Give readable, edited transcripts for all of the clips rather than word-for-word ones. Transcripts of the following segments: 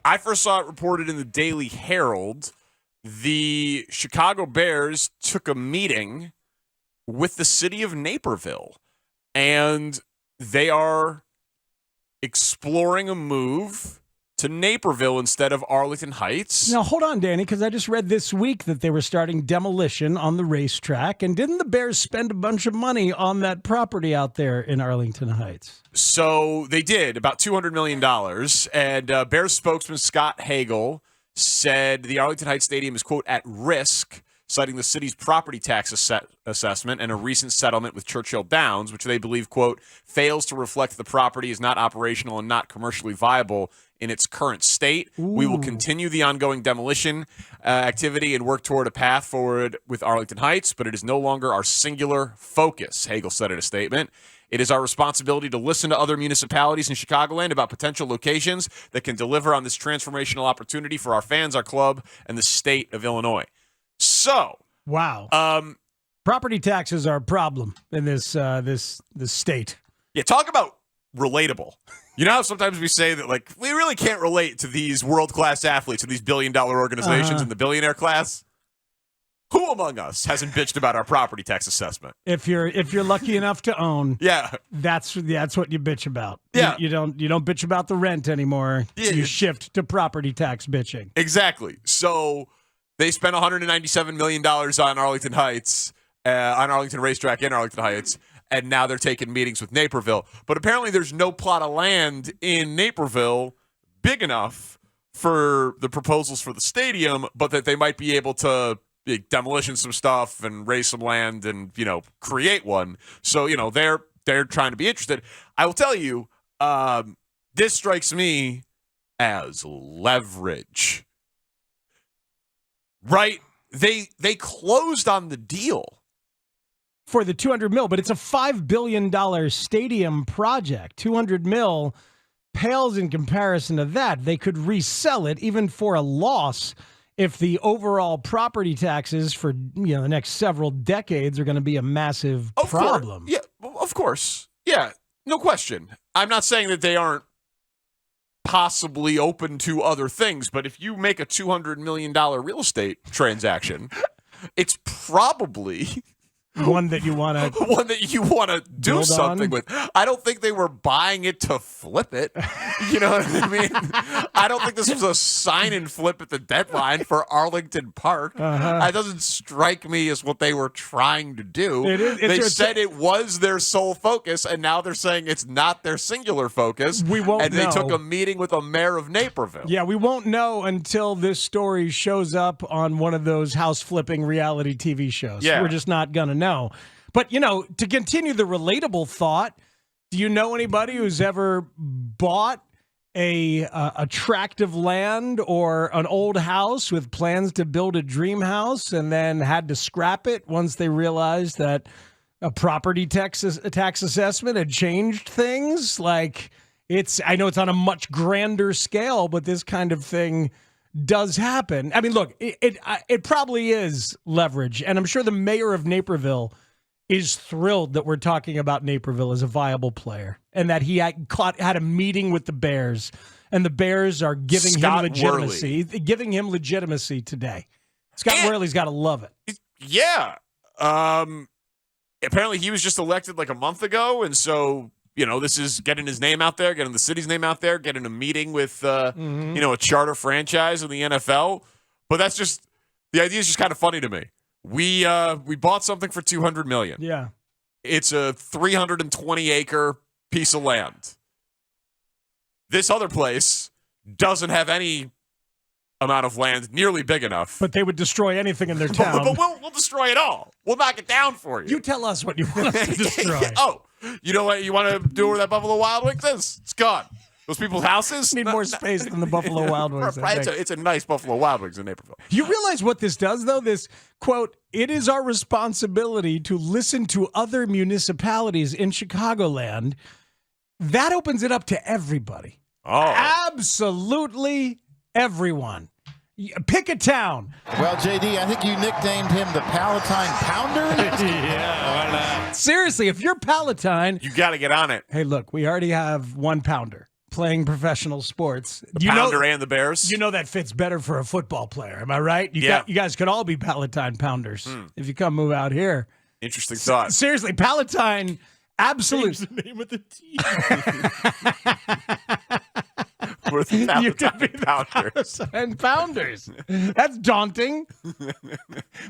I first saw it reported in the Daily Herald. The Chicago Bears took a meeting with the city of Naperville, and they are exploring a move to Naperville instead of Arlington Heights. Now, hold on, Danny, because I just read this week that they were starting demolition on the racetrack, and didn't the Bears spend a bunch of money on that property out there in Arlington Heights? So they did, about $200 million, and Bears spokesman Scott Hagel said the Arlington Heights Stadium is, quote, at risk, citing the city's property tax assessment and a recent settlement with Churchill Downs, which they believe, quote, fails to reflect the property is not operational and not commercially viable in its current state. Ooh. We will continue the ongoing demolition activity and work toward a path forward with Arlington Heights, but it is no longer our singular focus, Hagel said in a statement. It is our responsibility to listen to other municipalities in Chicagoland about potential locations that can deliver on this transformational opportunity for our fans, our club, and the state of Illinois. So, wow. Property taxes are a problem in this state. Yeah, talk about relatable. You know how sometimes we say that, like, we really can't relate to these world-class athletes and these billion-dollar organizations in the billionaire class? Who among us hasn't bitched about our property tax assessment? If you're lucky enough to own, yeah, that's what you bitch about. Yeah, you don't bitch about the rent anymore. Yeah, you shift to property tax bitching. Exactly. So they spent $197 million on Arlington Heights, on Arlington Racetrack in Arlington Heights, and now they're taking meetings with Naperville. But apparently there's no plot of land in Naperville big enough for the proposals for the stadium, but that they might be able to demolition some stuff and raise some land and, create one. So, they're trying to be interested. I will tell you, this strikes me as leverage. Right? They closed on the deal for the $200 million, but it's a $5 billion stadium project. $200 million pales in comparison to that. They could resell it even for a loss if the overall property taxes for the next several decades are going to be a massive problem. Yeah, of course. Yeah, no question. I'm not saying that they aren't possibly open to other things, but if you make a $200 million real estate transaction, it's probably one that you want to do something with. I don't think they were buying it to flip it. You know what I mean? I don't think this was a sign and flip at the deadline for Arlington Park. That doesn't strike me as what they were trying to do. They said it was their sole focus, and now they're saying it's not their singular focus. We won't know. They took a meeting with a mayor of Naperville. Yeah, we won't know until this story shows up on one of those house-flipping reality TV shows. Yeah. We're just not going to know. But, to continue the relatable thought, do you know anybody who's ever bought a tract of land or an old house with plans to build a dream house and then had to scrap it once they realized that a property tax assessment had changed things? Like, I know it's on a much grander scale, but this kind of thing does happen. I mean, look, it probably is leverage, and I'm sure the mayor of Naperville is thrilled that we're talking about Naperville as a viable player, and that he had a meeting with the Bears, and the Bears are giving him legitimacy today. Scott Worley's got to love it. Yeah. Apparently he was just elected like a month ago, and so this is getting his name out there, getting the city's name out there, getting a meeting with, a charter franchise in the NFL. But the idea is just kind of funny to me. We bought something for $200 million. Yeah. It's a 320-acre piece of land. This other place doesn't have any amount of land nearly big enough. But they would destroy anything in their town. But we'll destroy it all. We'll knock it down for you. You tell us what you want to destroy. Oh, you know what you want to do where that Buffalo Wild Wings is? It's gone. Those people's houses need more space than the Buffalo Wild Wings. It's a nice Buffalo Wild Wings in Naperville. You realize what this does, though? This, quote, it is our responsibility to listen to other municipalities in Chicagoland. That opens it up to everybody. Oh. Absolutely everyone. Pick a town. Well, JD, I think you nicknamed him the Palatine Pounder. Yeah, why not? Seriously, if you're Palatine, you got to get on it. Hey, look, we already have one pounder. playing professional sports. The Pounder and the Bears. You know that fits better for a football player. Am I right? You guys could all be Palatine Pounders if you come move out here. Interesting thought. Seriously, Palatine, absolute. Change the name of the team. We're the Palatine Pounders. And Pounders. That's daunting.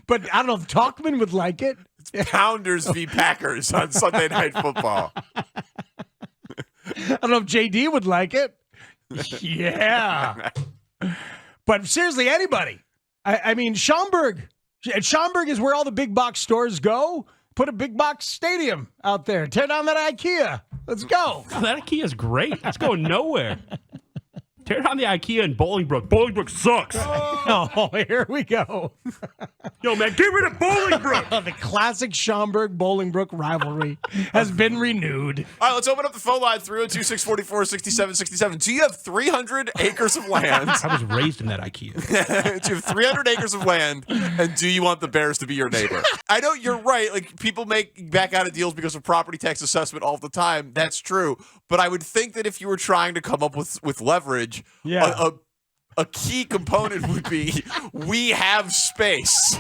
But I don't know if Talkman would like it. Pounders v. Packers on Sunday Night Football. I don't know if JD would like it. Yeah. But seriously, anybody. I mean, Schaumburg. Schaumburg is where all the big box stores go. Put a big box stadium out there. Tear down that IKEA. Let's go. Oh, that IKEA is great. It's going nowhere. Tear down the IKEA in Bolingbrook. Bolingbrook sucks. Oh, here we go. Yo, man, get rid of Bolingbrook. The classic Schaumburg-Bolingbrook rivalry has been renewed. All right, let's open up the phone line, 302-644-6767. Do you have 300 acres of land? I was raised in that IKEA. Do you have 300 acres of land, and do you want the Bears to be your neighbor? I know you're right. Like, people make back out of deals because of property tax assessment all the time. That's true. But I would think that if you were trying to come up with leverage, a key component would be we have space.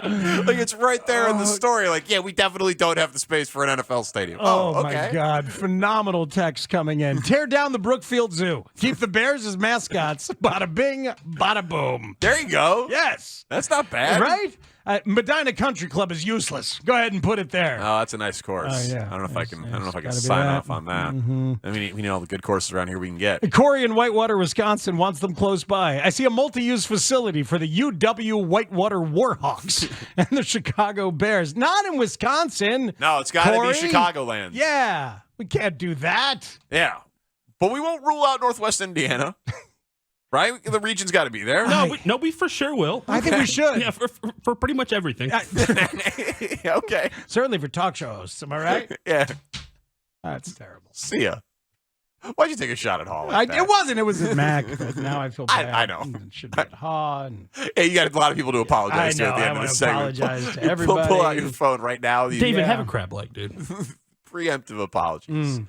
Like, it's right there in the story. Like, yeah, we definitely don't have the space for an NFL stadium. Oh, okay. My God. Phenomenal text coming in. Tear down the Brookfield Zoo. Keep the Bears as mascots. Bada bing, bada boom. There you go. Yes. That's not bad. Right? Medina Country Club is useless. Go ahead and put it there. Oh, that's a nice course. Yeah. I don't know if I can. I don't know if I can Gotta be sign that. off on that. Mm-hmm. I mean, we need all the good courses around here we can get. Corey in Whitewater, Wisconsin wants them close by. I see a multi-use facility for the UW Whitewater Warhawks and the Chicago Bears. Not in Wisconsin. No, it's got to be Corey? Chicagoland. Yeah, we can't do that. Yeah, but we won't rule out Northwest Indiana. Right? The region's got to be there. No, we for sure will. I think we should. Yeah, for pretty much everything. Okay. Certainly for talk show hosts. Am I right? Yeah. That's terrible. See ya. Why'd you take a shot at Haugh like that? It wasn't. It was at Mac. But now I feel bad. I know. It should be at Haugh. And Hey, you got a lot of people to apologize I know, to at the end I of this wanna segment. apologize to everybody. Pull out your phone right now. David, have a crab leg, dude. Preemptive apologies.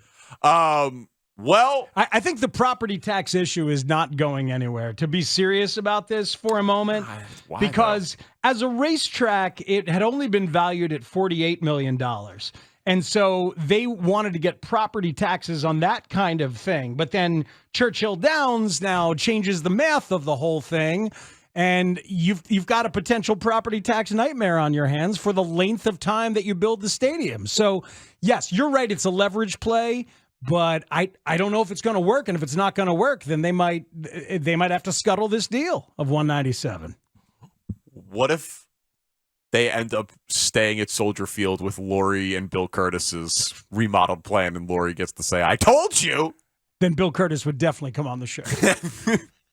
Well, I think the property tax issue is not going anywhere. To be serious about this for a moment, why, because as a racetrack, it had only been valued at $48 million. And so they wanted to get property taxes on that kind of thing. But then Churchill Downs now changes the math of the whole thing. And you've got a potential property tax nightmare on your hands for the length of time that you build the stadium. So, yes, you're right. It's a leverage play. But I don't know if it's going to work, and if it's not going to work, then they might have to scuttle this deal of 197. What if they end up staying at Soldier Field with Lori and Bill Curtis's remodeled plan, and Lori gets to say, "I told you"? Then Bill Curtis would definitely come on the show.